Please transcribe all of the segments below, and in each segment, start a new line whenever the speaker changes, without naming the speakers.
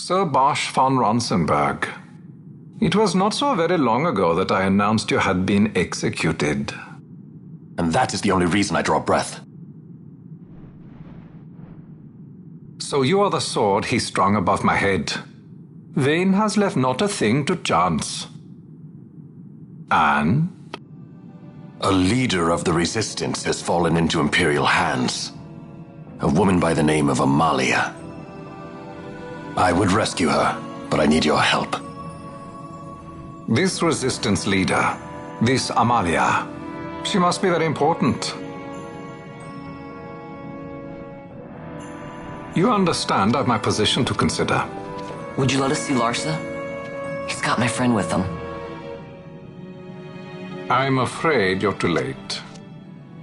Sir Bosch von Ronsenberg. It was not so very long ago that I announced you had been executed.
And that is the only reason I draw breath.
So you are the sword he strung above my head. Vane has left not a thing to chance. And?
A leader of the resistance has fallen into Imperial hands. A woman by the name of Amalia. I would rescue her, but I need your help.
This resistance leader, this Amalia, she must be very important. You understand I've my position to consider.
Would you let us see Larsa? He's got my friend with him.
I'm afraid you're too late.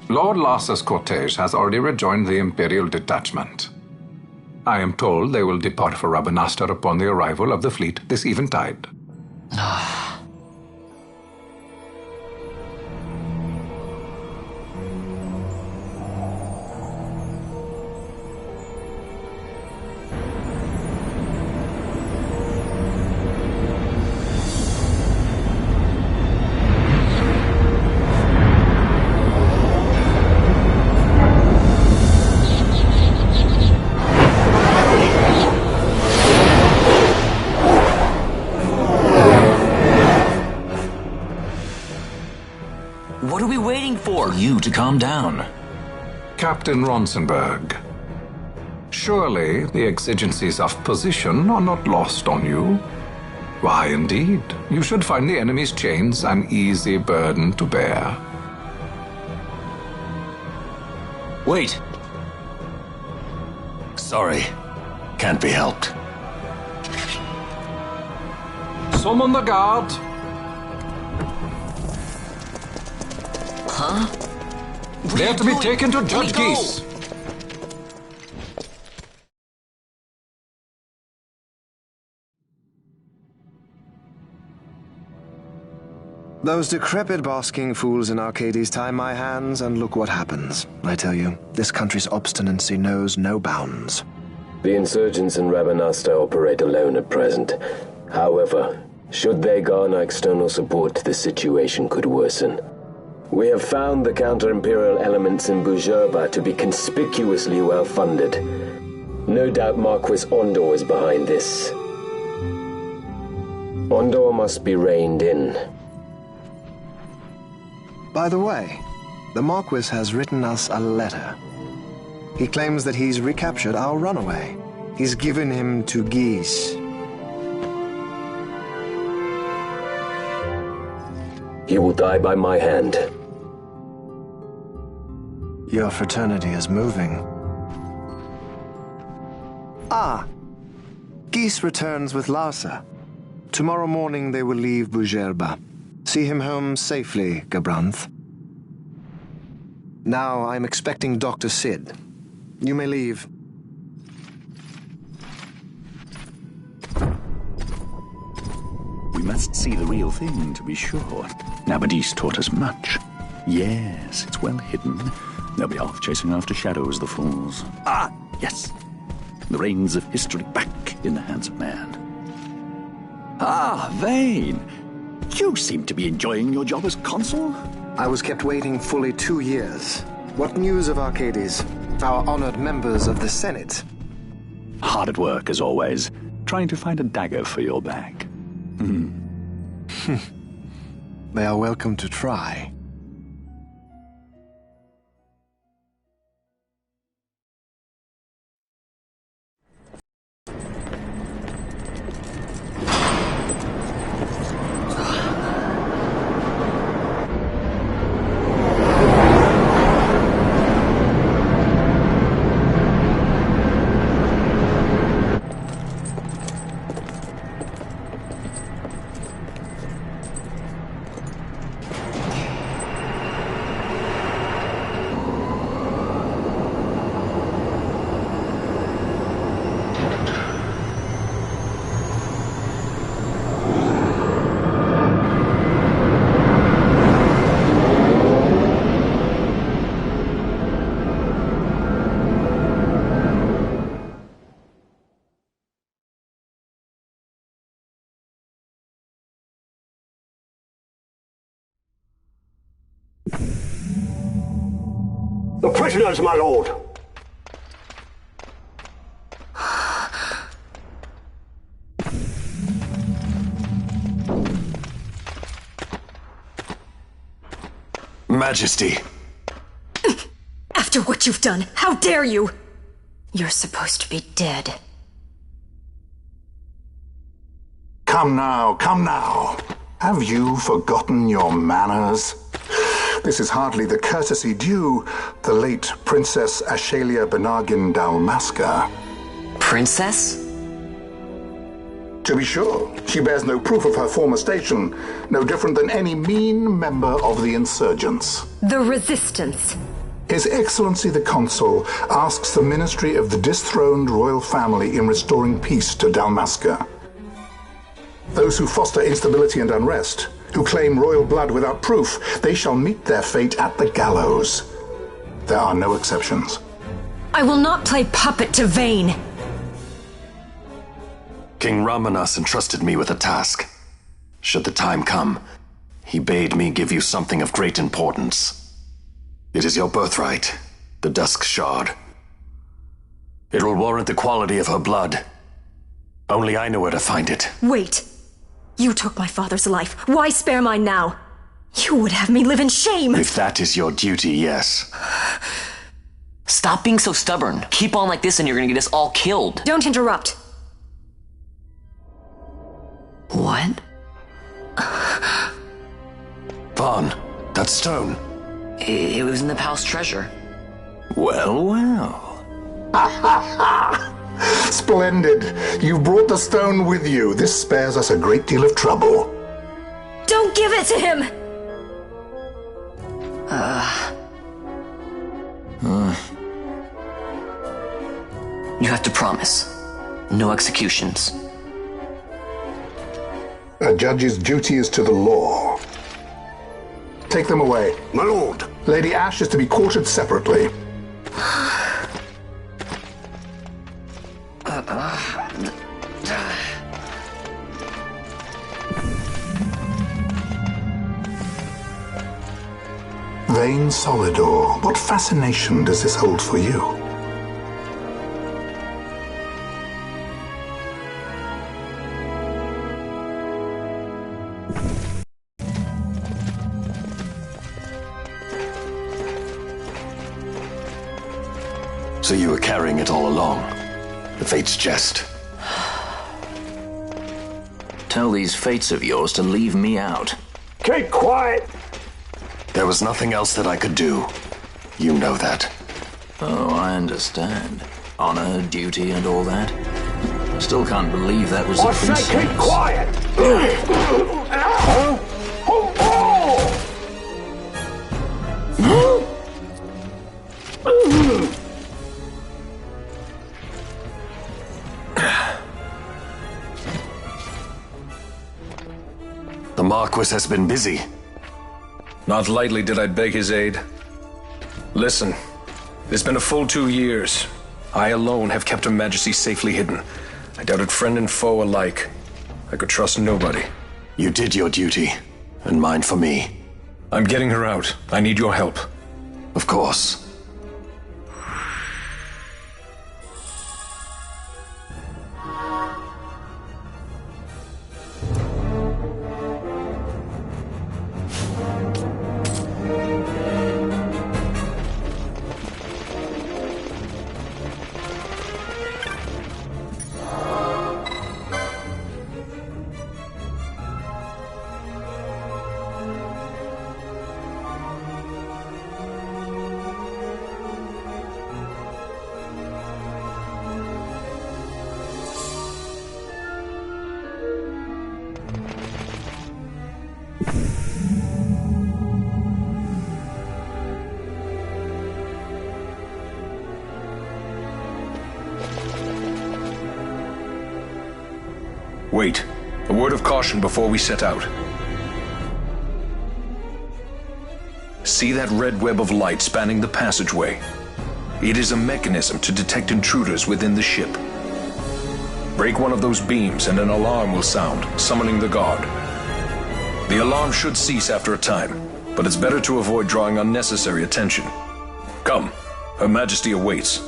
Lord Larsa's cortege has already rejoined the Imperial detachment. I am told they will depart for Rabanastre upon the arrival of the fleet this eventide.
What are we waiting for?
You to calm down.
Captain Ronsenberg, surely the exigencies of position are not lost on you. Why, indeed, you should find the enemy's chains an easy burden to bear.
Wait.
Sorry. Can't be helped.
Summon the guard.
Huh?
They are to be taken to Judge Geese.
Those decrepit basking fools in Arcades tie my hands, and look what happens. I tell you, this country's obstinacy knows no bounds.
The insurgents in Rabanastre operate alone at present. However, should they garner external support, the situation could worsen. We have found the counter-imperial elements in Bujerba to be conspicuously well-funded. No doubt Marquis Ondor is behind this. Ondor must be reined in.
By the way, the Marquis has written us a letter. He claims that he's recaptured our runaway. He's given him to Geese.
He will die by my hand.
Your fraternity is moving. Ah! Geese returns with Larsa. Tomorrow morning they will leave Bujerba. See him home safely, Gabranth. Now I'm expecting Dr. Sid. You may leave.
We must see the real thing, to be sure. Nabadis taught us much. Yes, it's well hidden. They'll be off chasing after shadows, the fools. Ah, yes. The reins of history back in the hands of man. Ah, Vane. You seem to be enjoying your job as consul.
I was kept waiting fully 2 years. What news of Arcades? Our honored members of the Senate?
Hard at work, as always, trying to find a dagger for your back.
They are welcome to try.
The prisoners, my lord!
Majesty.
After what you've done, how dare you? You're supposed to be dead.
Come now, come now. Have you forgotten your manners? This is hardly the courtesy due the late Princess Ashalia Benargin Dalmasca.
Princess?
To be sure, she bears no proof of her former station, no different than any mean member of the insurgents.
The Resistance.
His Excellency the Consul asks the ministry of the dethroned royal family in restoring peace to Dalmasca. Those who foster instability and unrest, who claim royal blood without proof, they shall meet their fate at the gallows. There are no exceptions.
I will not play puppet to Vayne.
King Ramanas entrusted me with a task. Should the time come, he bade me give you something of great importance. It is your birthright, the Dusk Shard. It will warrant the quality of her blood. Only I know where to find it.
Wait. You took my father's life. Why spare mine now? You would have me live in shame.
If that is your duty, yes.
Stop being so stubborn. Keep on like this and you're gonna get us all killed.
Don't interrupt.
What?
Vaughn, that stone.
It was in the palace treasure.
Well, well.
Splendid. You've brought the stone with you. This spares us a great deal of trouble.
Don't give it to him!
You have to promise. No executions.
A judge's duty is to the law. Take them away.
My lord!
Lady Ash is to be quartered separately. Vayne Solidor, what fascination does this hold for you?
So you were carrying it all along. The Fate's jest.
Tell these fates of yours to leave me out.
Keep quiet!
There was nothing else that I could do. You know that.
Oh, I understand. Honor, duty, and all that. I still can't believe that was
I
a
say
princess.
keep quiet!
The Marquis has been busy.
Not lightly did I beg his aid. Listen, it's been a full 2 years. I alone have kept Her Majesty safely hidden. I doubted friend and foe alike. I could trust nobody.
You did your duty, and mine for me.
I'm getting her out. I need your help.
Of course.
Wait. A word of caution before we set out. See that red web of light spanning the passageway? It is a mechanism to detect intruders within the ship. Break one of those beams and an alarm will sound, summoning the guard. The alarm should cease after a time, but it's better to avoid drawing unnecessary attention. Come. Her Majesty awaits.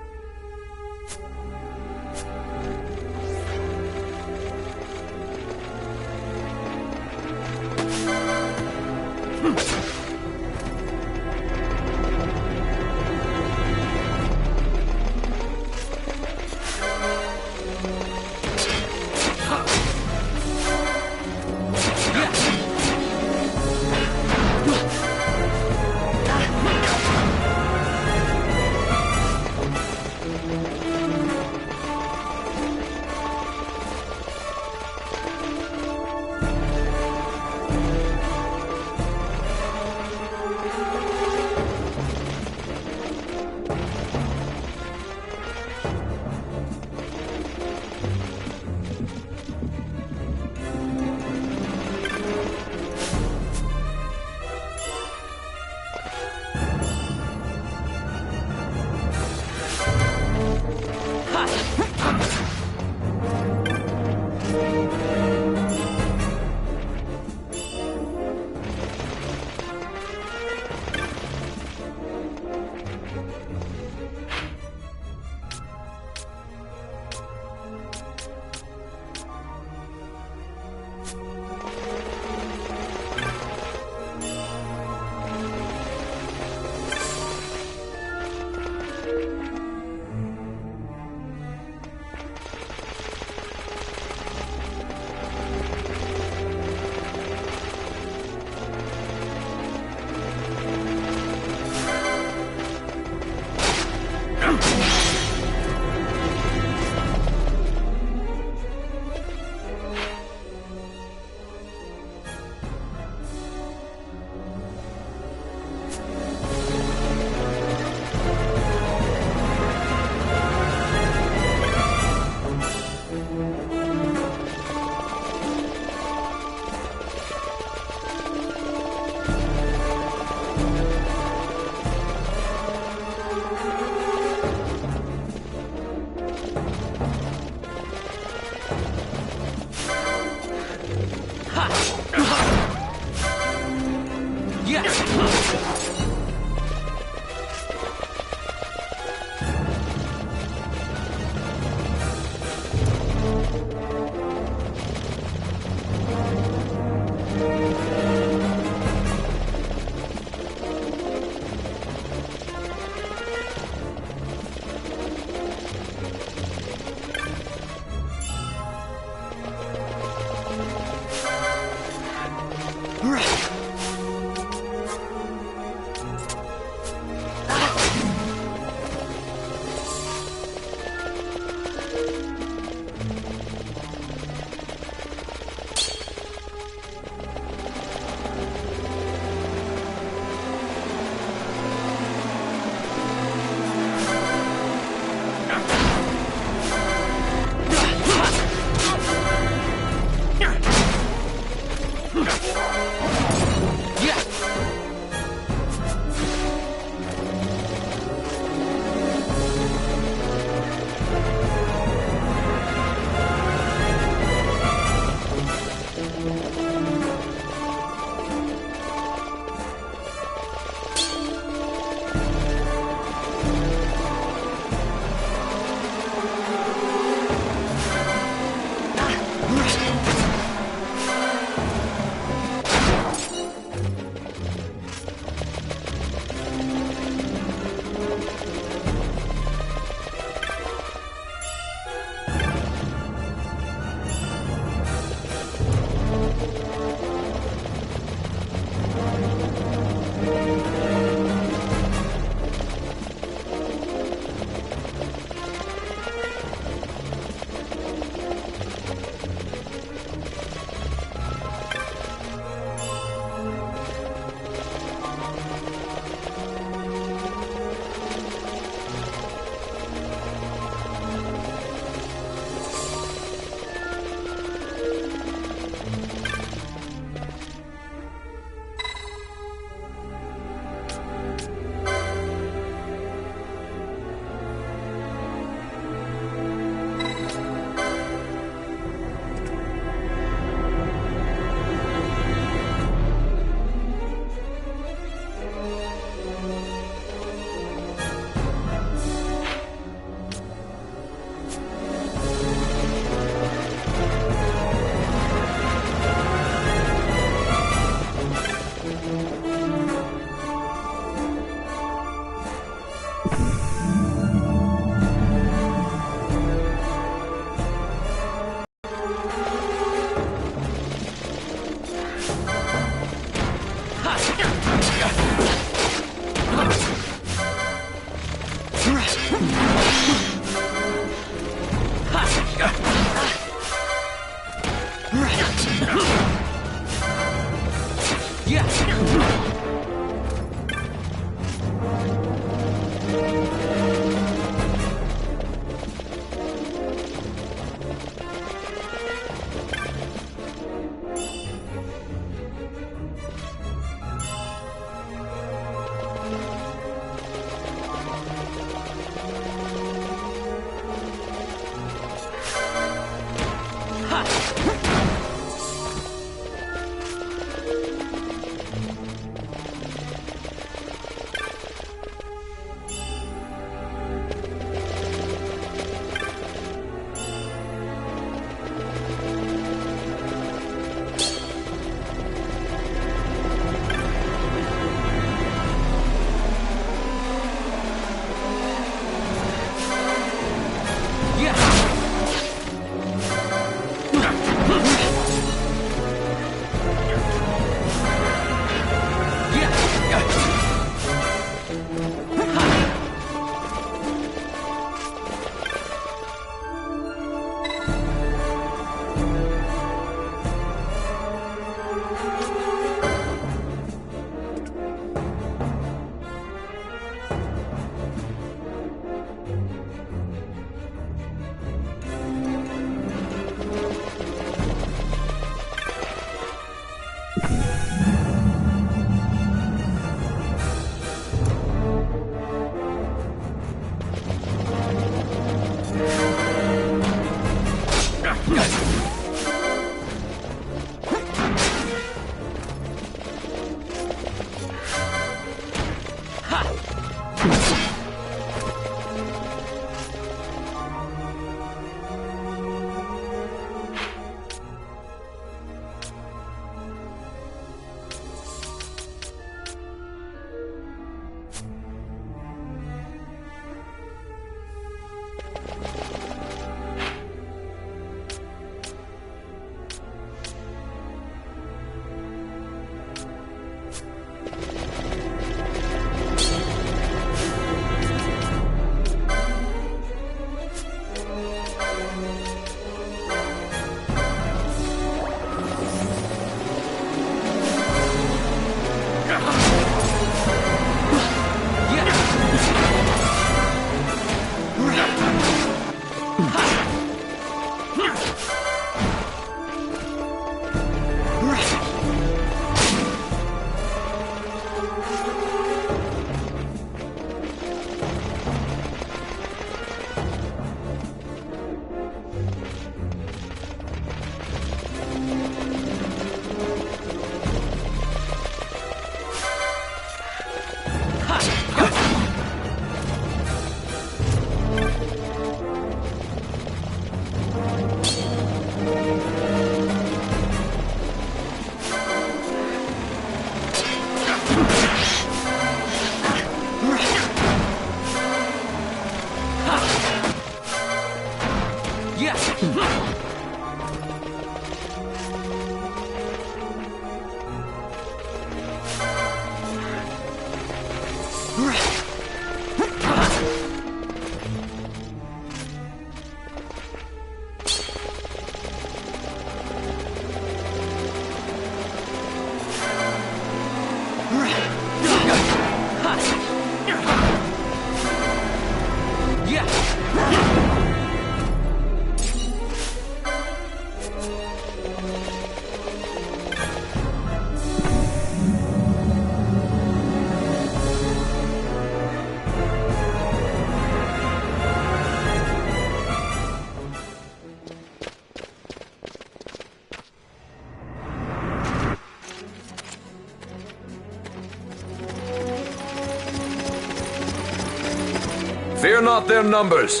Fear not their numbers.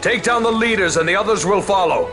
Take down the leaders and the others will follow.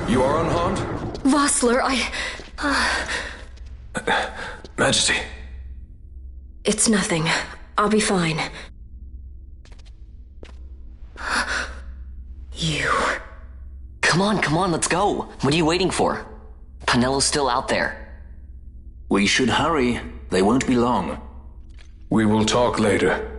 You are unharmed?
Vossler,
Majesty.
It's nothing. I'll be fine. You.
Come on, let's go. What are you waiting for? Panelo's still out there.
We should hurry. They won't be long.
We will talk later.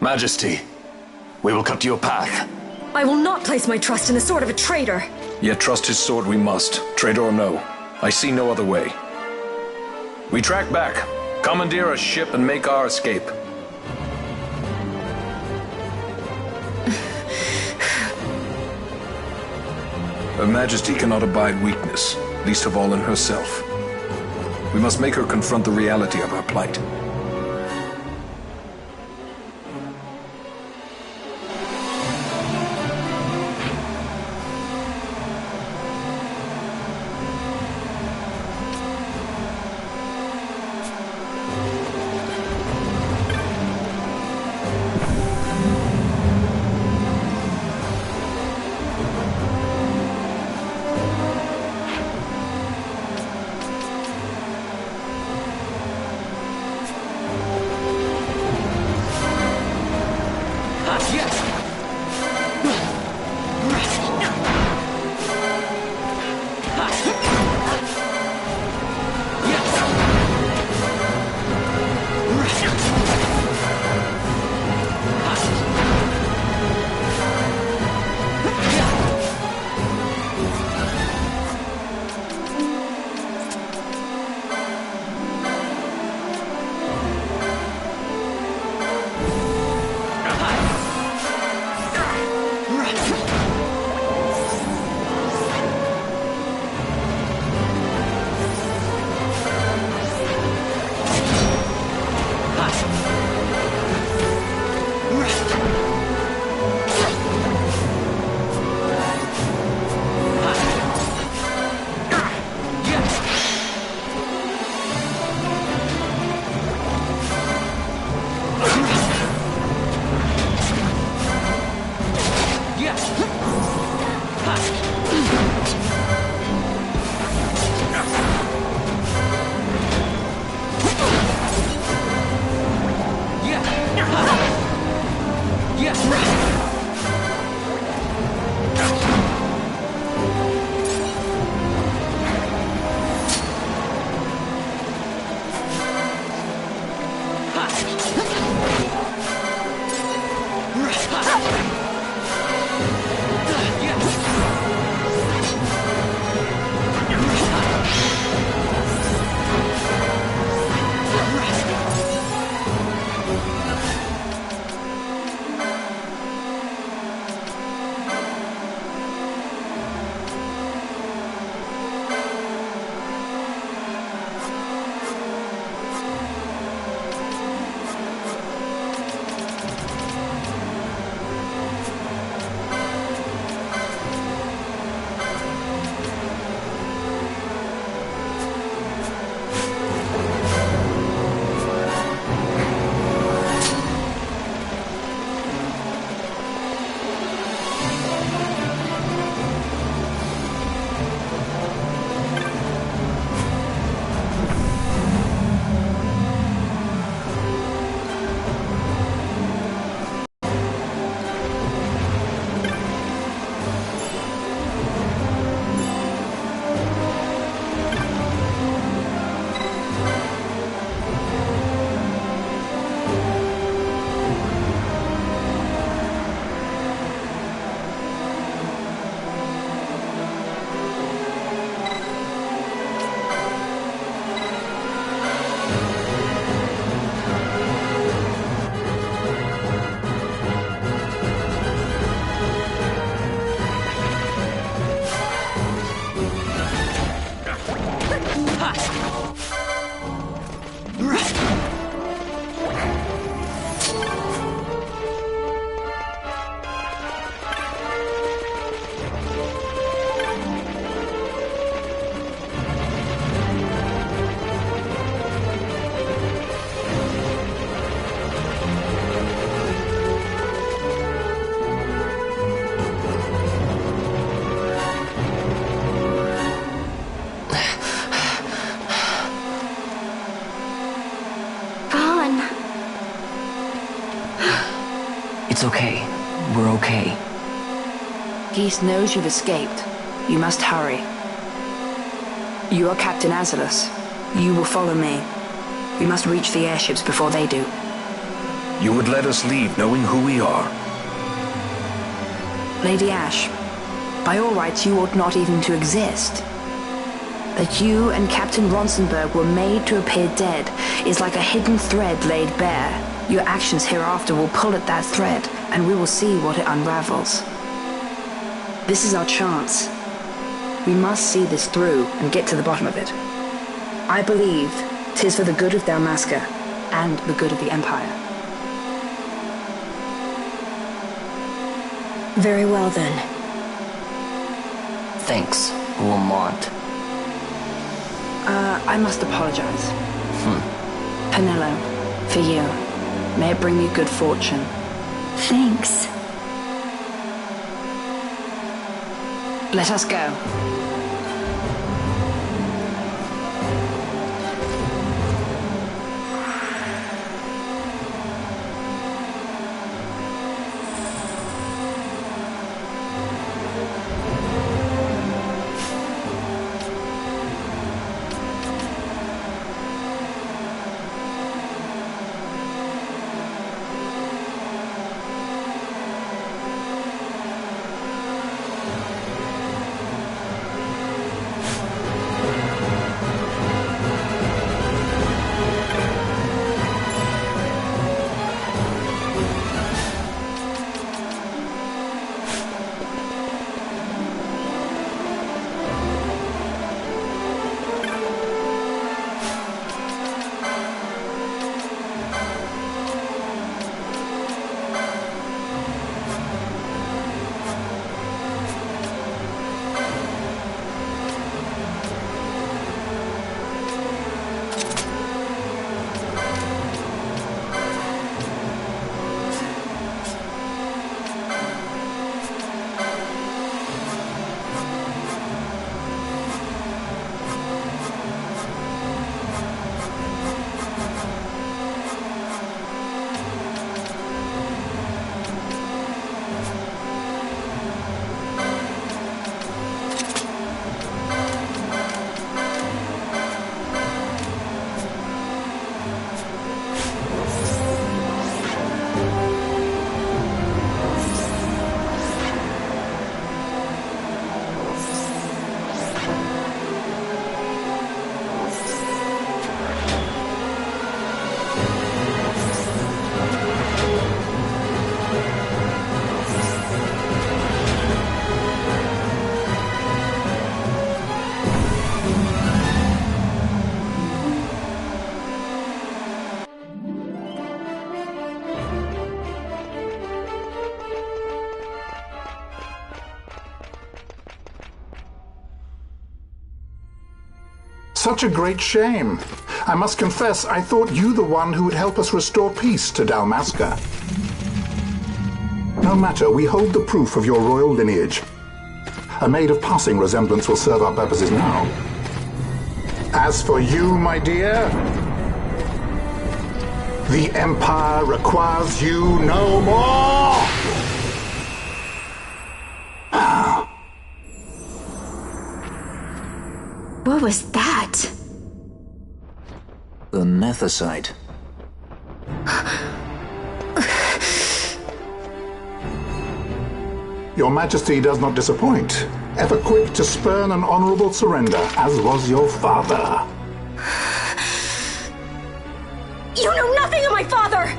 Majesty, we will cut your path.
I will not place my trust in the sword of a traitor.
Yet trust his sword we must, traitor or no. I see no other way. We track back, commandeer a ship, and make our escape. Her Majesty cannot abide weakness, least of all in herself. We must make her confront the reality of her plight.
Peace knows you've escaped. You must hurry. You are Captain Azalus. You will follow me. We must reach the airships before they do.
You would let us leave knowing who we are?
Lady Ash, by all rights you ought not even to exist. That you and Captain Ronsenberg were made to appear dead is like a hidden thread laid bare. Your actions hereafter will pull at that thread, and we will see what it unravels. This is our chance. We must see this through and get to the bottom of it. I believe 'tis for the good of Dalmasca and the good of the Empire.
Very well, then.
Thanks, Lamont.
I must apologize. Penelo, for you. May it bring you good fortune.
Thanks.
Let us go.
Such a great shame. I must confess, I thought you the one who would help us restore peace to Dalmasca. No matter, we hold the proof of your royal lineage. A maid of passing resemblance will serve our purposes now. As for you, my dear, the Empire requires you no more!
What was that?
The Nethicite.
Your Majesty does not disappoint. Ever quick to spurn an honorable surrender, as was your father.
You know nothing of my father!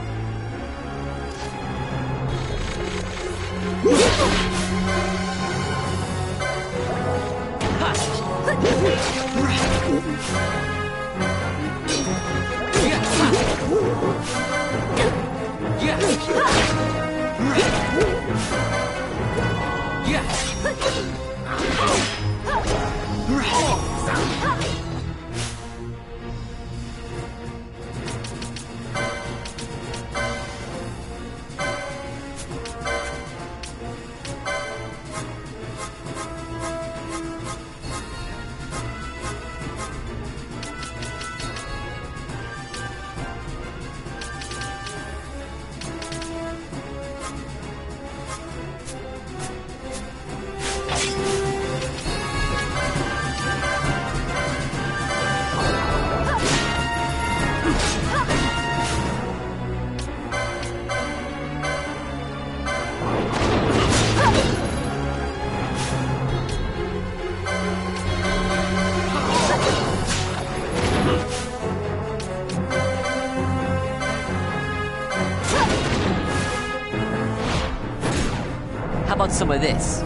some of this?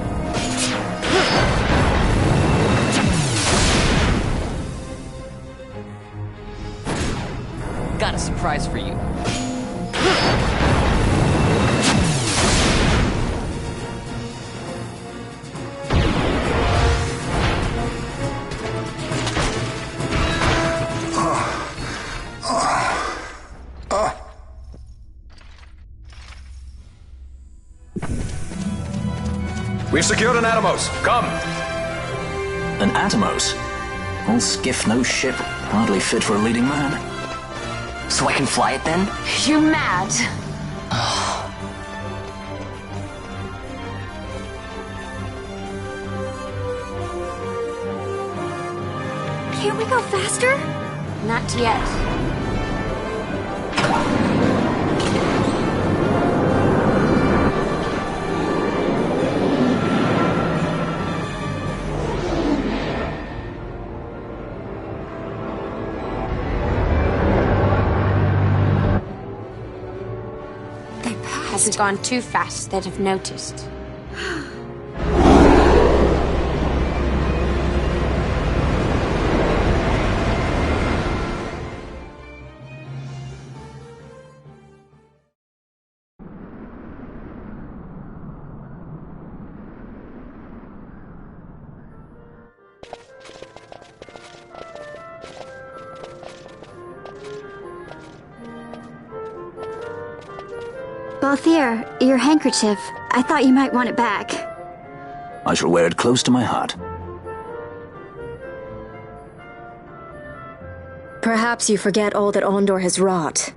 Got a surprise for you.
We've secured an Atomos. Come!
An Atomos? All skiff, no ship. Hardly fit for a leading man.
So I can fly it then?
You mad?
Can't we go faster?
Not yet. Hasn't gone too fast, they'd have noticed.
Balthier, your handkerchief. I thought you might want it back.
I shall wear it close to my heart.
Perhaps you forget all that Ondor has wrought.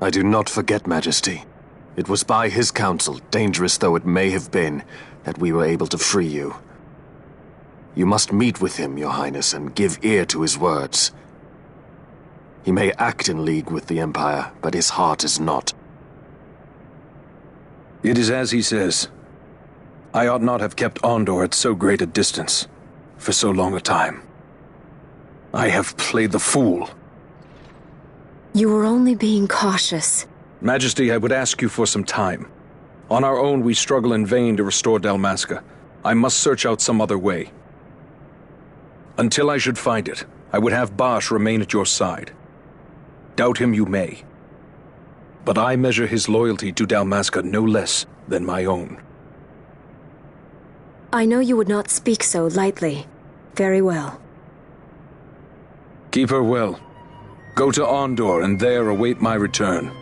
I do not forget, Majesty. It was by his counsel, dangerous though it may have been, that we were able to free you. You must meet with him, Your Highness, and give ear to his words. He may act in league with the Empire, but his heart is not.
It is as he says. I ought not have kept Ondor at so great a distance for so long a time. I have played the fool.
You were only being cautious.
Majesty, I would ask you for some time. On our own, we struggle in vain to restore Dalmasca. I must search out some other way. Until I should find it, I would have Bosch remain at your side. Doubt him you may. But I measure his loyalty to Dalmasca no less than my own.
I know you would not speak so lightly. Very well.
Keep her well. Go to Ondor and there await my return.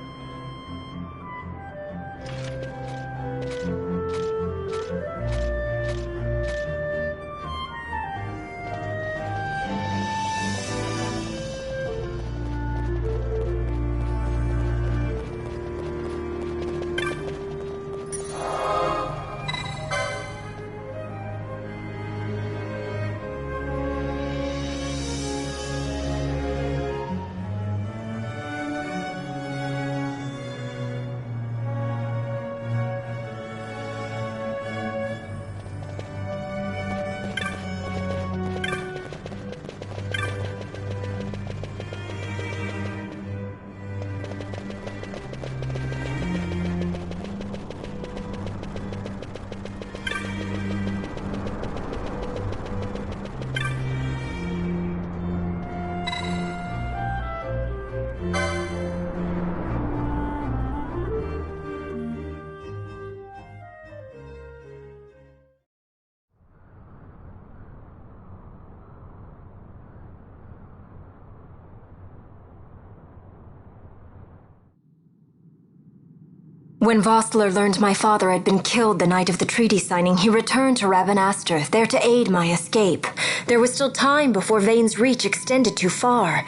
When Vossler learned my father had been killed the night of the treaty signing, he returned to Rabanastre, there to aid my escape. There was still time before Vane's reach extended too far.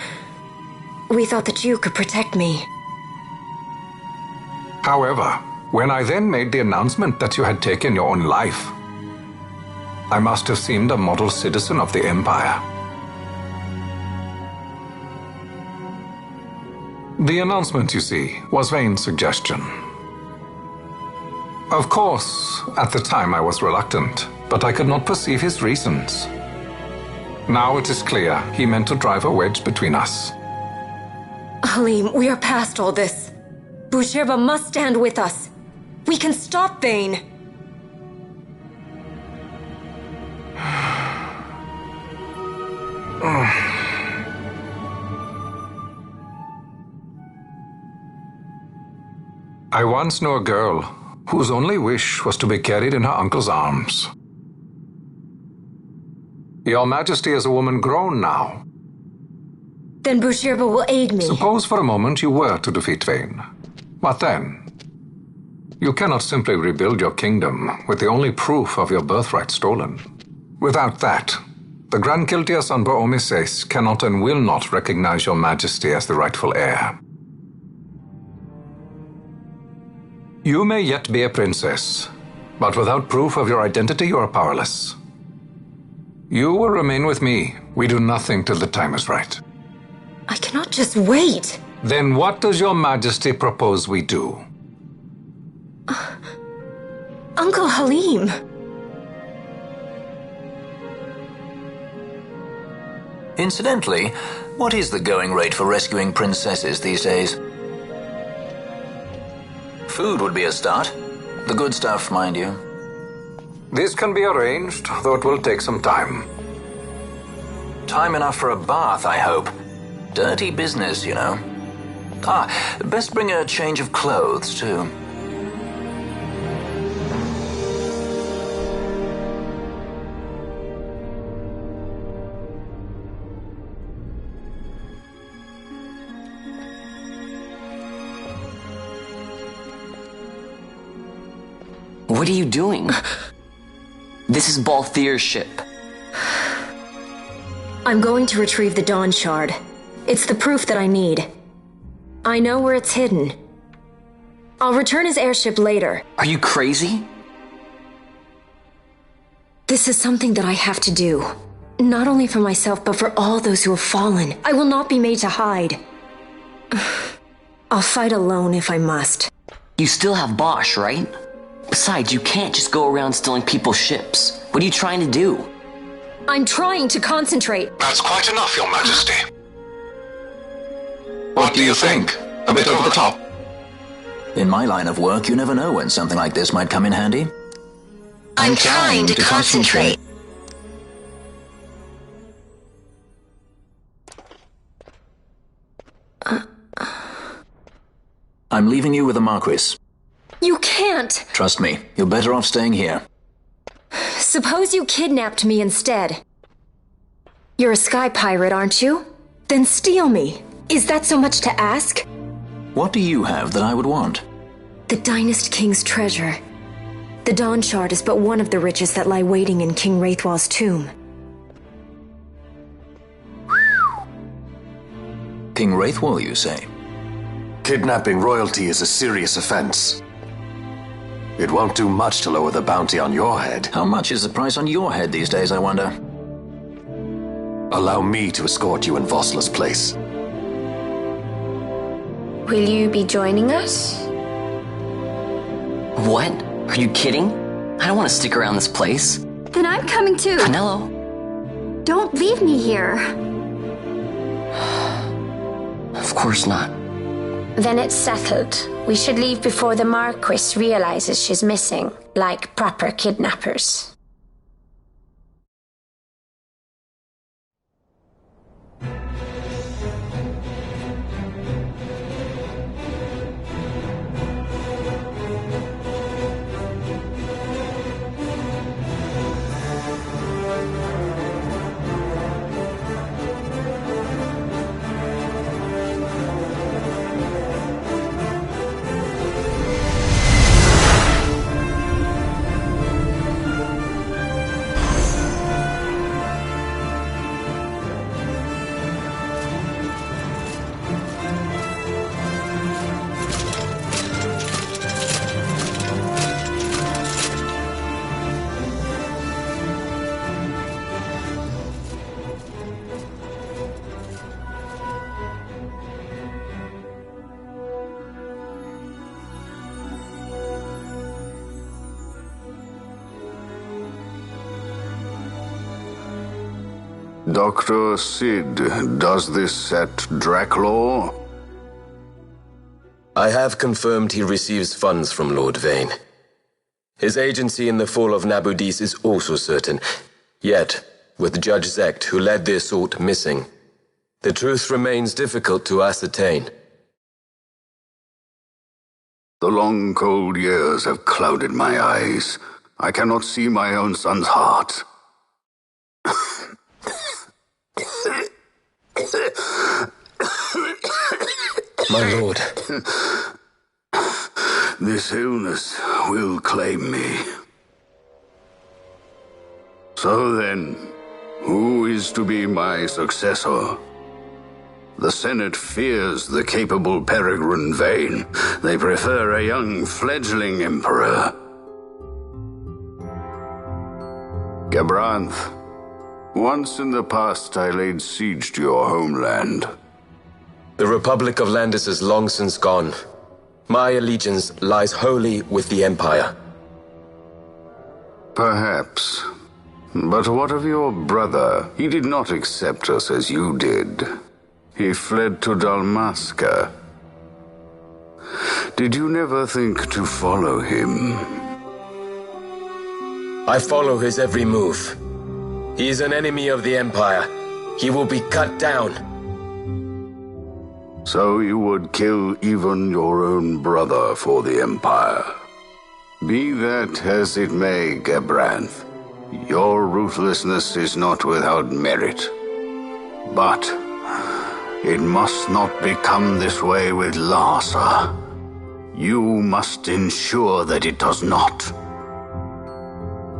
We thought that you could protect me.
However, when I then made the announcement that you had taken your own life, I must have seemed a model citizen of the Empire. The announcement, you see, was Vane's suggestion. Of course, at the time I was reluctant, but I could not perceive his reasons. Now it is clear he meant to drive a wedge between us.
Halim, we are past all this. Boucherba must stand with us. We can stop Vane.
I once knew a girl whose only wish was to be carried in her uncle's arms. Your Majesty is a woman grown now.
Then Bushirba will aid me.
Suppose for a moment you were to defeat Vayne. What then? You cannot simply rebuild your kingdom with the only proof of your birthright stolen. Without that, the Grand Kiltias on Bo-Omises cannot and will not recognize your Majesty as the rightful heir. You may yet be a princess, but without proof of your identity you are powerless. You will remain with me. We do nothing till the time is right.
I cannot just wait.
Then what does your Majesty propose we do?
Uncle Halim.
Incidentally, what is the going rate for rescuing princesses these days? Food would be a start. The good stuff, mind you.
This can be arranged, though it will take some time.
Time enough for a bath, I hope. Dirty business, you know. Best bring a change of clothes, too.
What are you doing? This is Balthier's ship.
I'm going to retrieve the Dawn Shard. It's the proof that I need. I know where it's hidden. I'll return his airship later.
Are you crazy?
This is something that I have to do. Not only for myself, but for all those who have fallen. I will not be made to hide. I'll fight alone if I must.
You still have Bosch, right? Besides, you can't just go around stealing people's ships. What are you trying to do?
I'm trying to concentrate.
That's quite enough, Your Majesty. What do you think? A bit over the top?
In my line of work, you never know when something like this might come in handy.
I'm trying to concentrate.
I'm leaving you with the Marquis.
You can't!
Trust me, you're better off staying here.
Suppose you kidnapped me instead. You're a sky pirate, aren't you? Then steal me. Is that so much to ask?
What do you have that I would want?
The Dynast King's treasure. The Dawn Shard is but one of the riches that lie waiting in King Wraithwall's tomb.
King Wraithwall, you say?
Kidnapping royalty is a serious offense. It won't do much to lower the bounty on your head.
How much is the price on your head these days, I wonder?
Allow me to escort you in Vossler's place.
Will you be joining us?
What? Are you kidding? I don't want to stick around this place.
Then I'm coming too.
Penelo.
Don't leave me here.
Of course not.
Then it's settled. We should leave before the Marquis realizes she's missing, like proper kidnappers.
Dr. Sid, does this set Draclaw?
I have confirmed he receives funds from Lord Vayne. His agency in the fall of Nabudis is also certain. Yet, with Judge Zekt, who led the assault, missing, the truth remains difficult to ascertain.
The long, cold years have clouded my eyes. I cannot see my own son's heart.
My lord.
This illness will claim me. So then, who is to be my successor? The Senate fears the capable Peregrine Vane. They prefer a young fledgling emperor. Gabranth, once in the past I laid siege to your homeland.
The Republic of Landis is long since gone. My allegiance lies wholly with the Empire.
Perhaps. But what of your brother? He did not accept us as you did. He fled to Dalmasca. Did you never think to follow him?
I follow his every move. He is an enemy of the Empire. He will be cut down.
So you would kill even your own brother for the Empire. Be that as it may, Gabranth, your ruthlessness is not without merit. But it must not become this way with Larsa. You must ensure that it does not.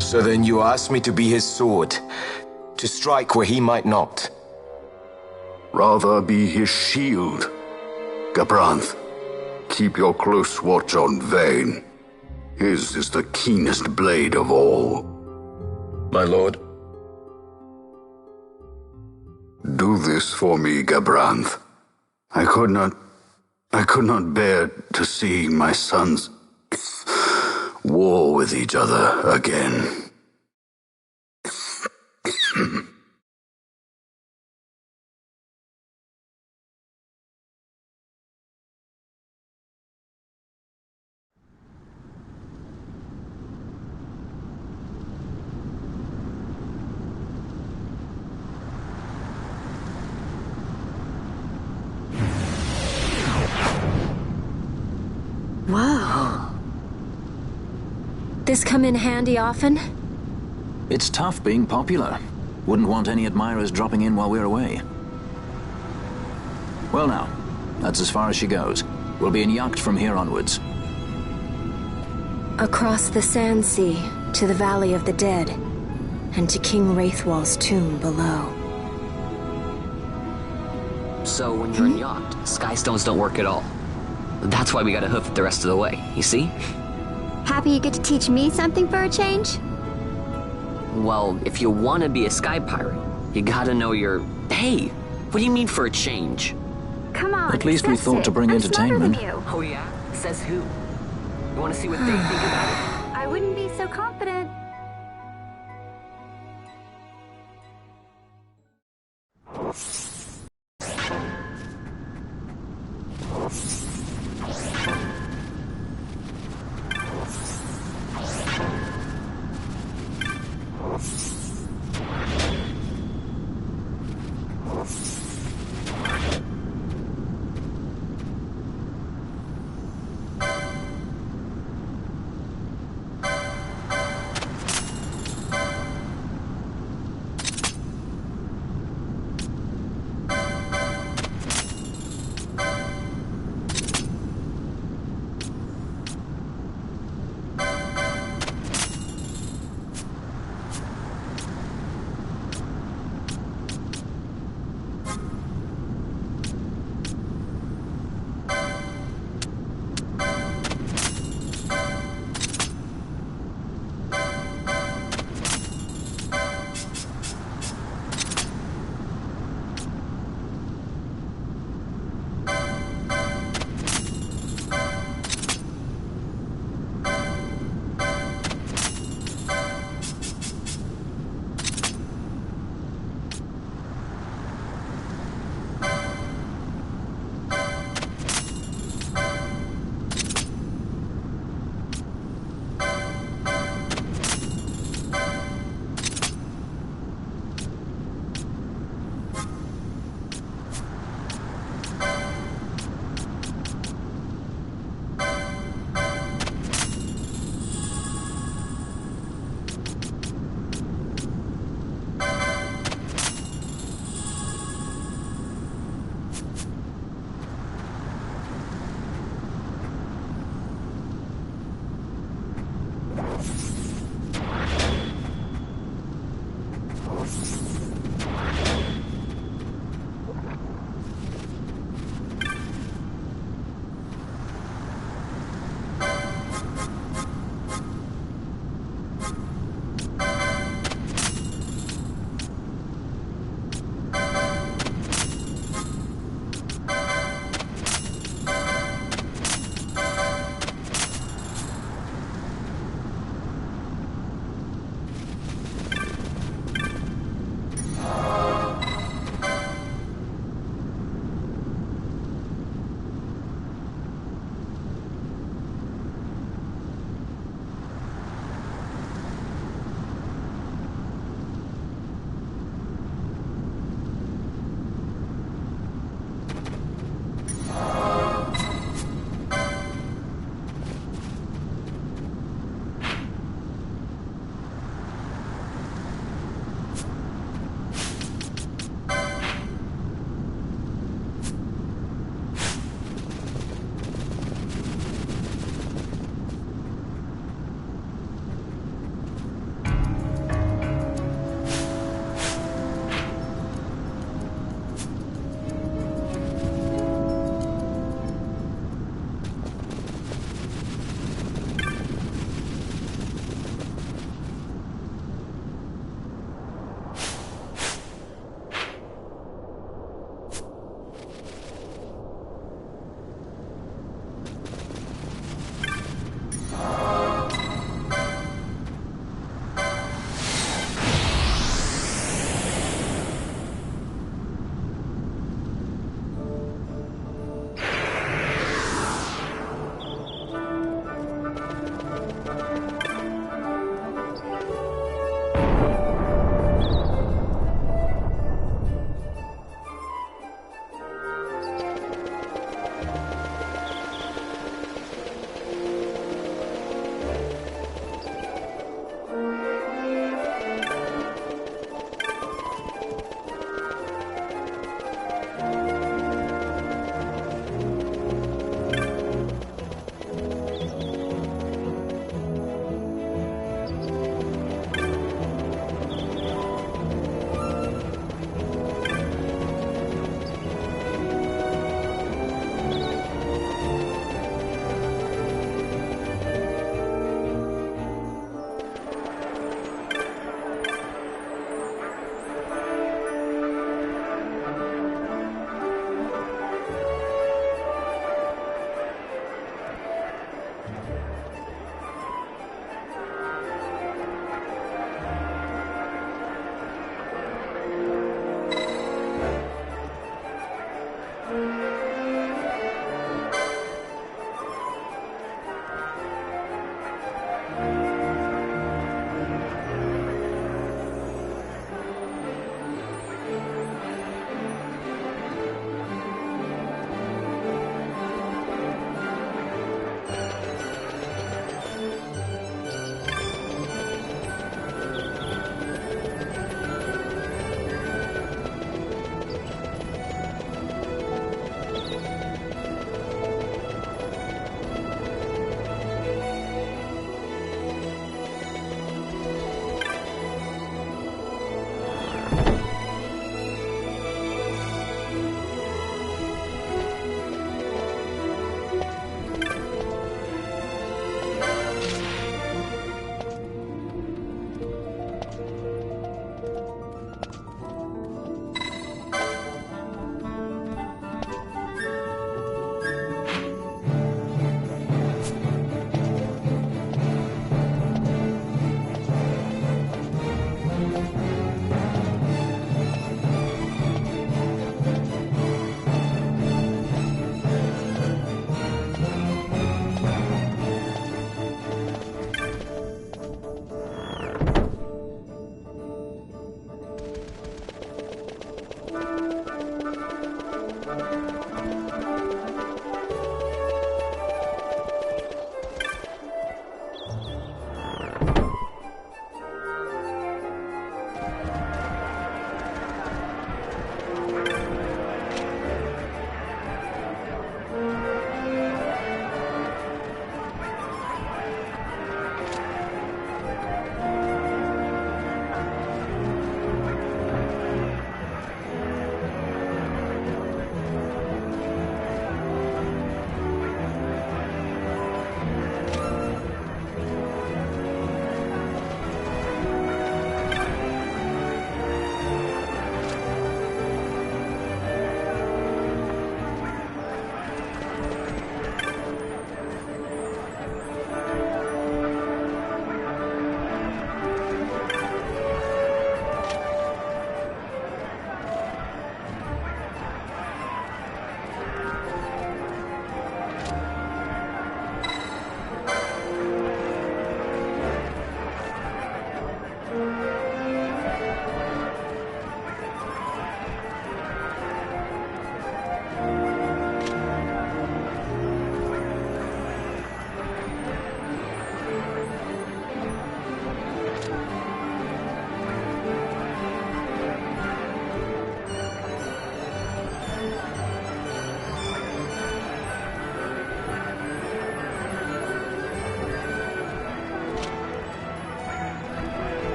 So then you ask me to be his sword, to strike where he might not.
Rather be his shield. Gabranth, keep your close watch on Vane. His is the keenest blade of all.
My lord.
Do this for me, Gabranth. I could not bear to see my sons war with each other again.
Whoa. This come in handy often?
It's tough being popular. Wouldn't want any admirers dropping in while we're away. Well now, that's as far as she goes. We'll be in yacht from here onwards.
Across the Sand Sea, to the Valley of the Dead, and to King Wraithwall's tomb below.
So when you're in yacht, skystones don't work at all. That's why we gotta hoof it the rest of the way, you see?
Happy you get to teach me something for a change?
Well, if you want to be a sky pirate, you gotta know your... Hey, what do you mean for a change?
Come on,
at least we thought to bring entertainment.
Oh yeah? Says who? You want to see what they think about it?
I wouldn't be so confident.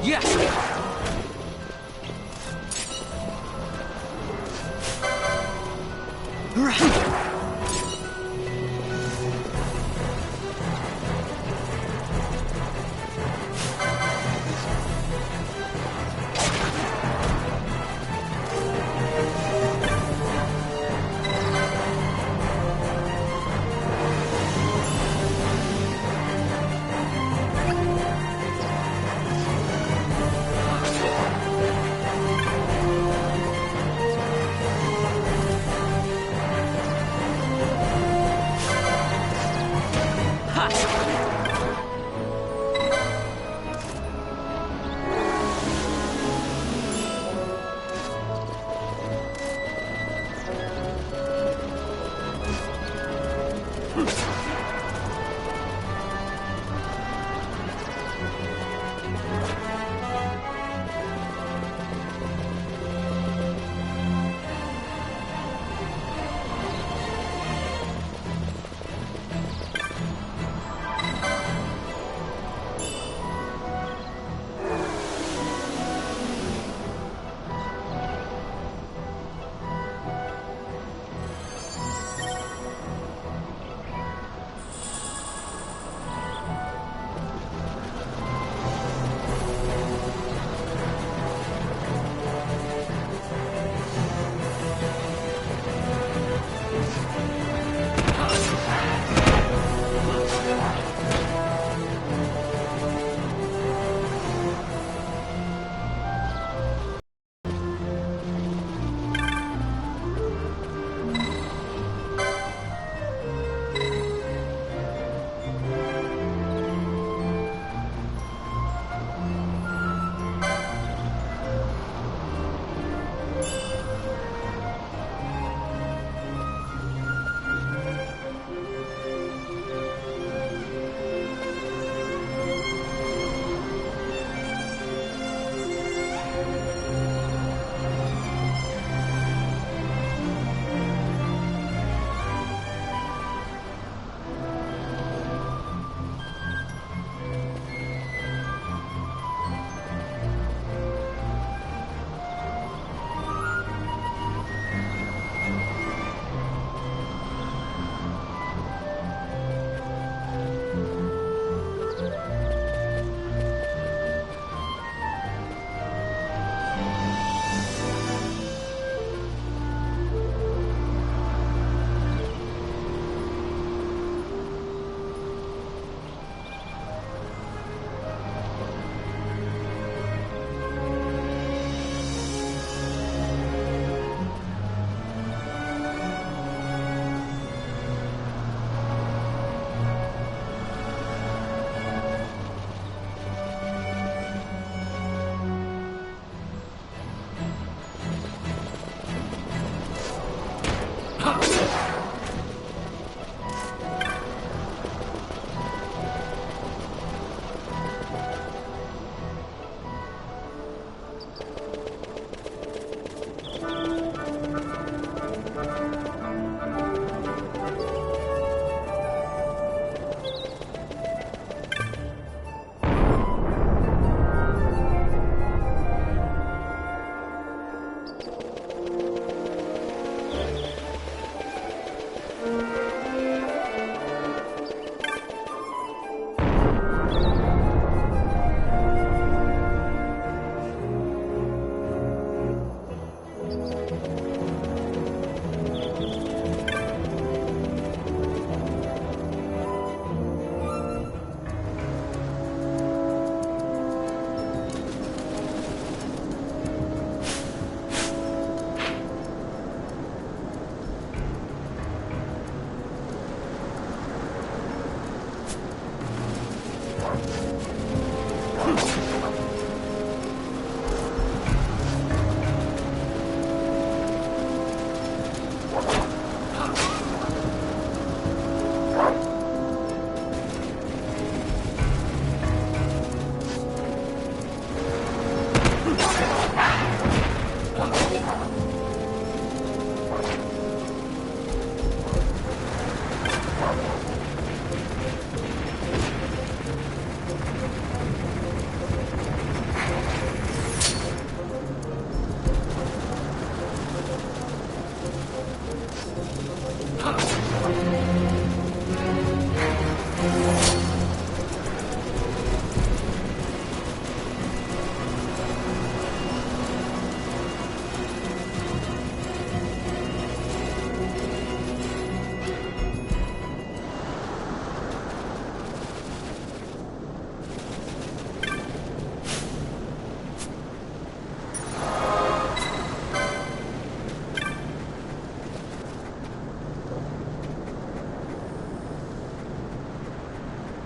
Yes!